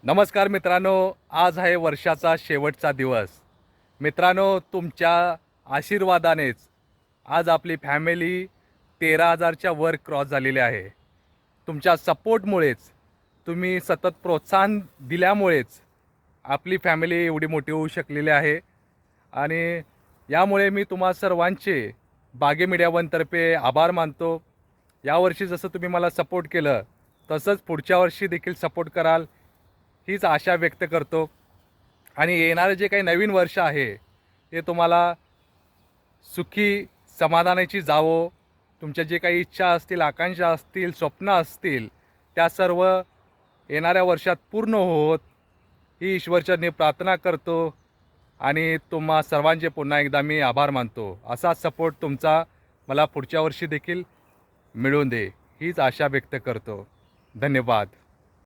नमस्कार मित्रांनो, आज आहे वर्षाचा शेवटचा दिवस। मित्रांनो, तुमच्या आशीर्वादानेच आज आपली फॅमिली 13,000च्या वर क्रॉस झालेली आहे। तुमच्या सपोर्टमुळेच, तुम्ही सतत प्रोत्साहन दिल्यामुळेच आपली फॅमिली एवढी मोठी होऊ शकलेली आहे। आणि यामुळे मी तुम्हा सर्वांचे बागे मीडिया वनतर्फे आभार मानतो। यावर्षी जसं तुम्ही मला सपोर्ट केलं, तसंच पुढच्या वर्षी देखील सपोर्ट कराल हीच आशा व्यक्त करतो। आणि येणारे जे काही नवीन वर्ष आहे ते तुम्हाला सुखी समाधानाची जावो। तुमच्या जे काही इच्छा असतील, आकांक्षा असतील, स्वप्न असतील, त्या सर्व येणाऱ्या वर्षात पूर्ण होत ही ईश्वरचरणी प्रार्थना करतो। आणि तुम्हा सर्वांचे पुन्हा एकदा मी आभार मानतो। असा सपोर्ट तुमचा मला पुढच्या वर्षी देखील मिळून दे हीच आशा व्यक्त करतो। धन्यवाद।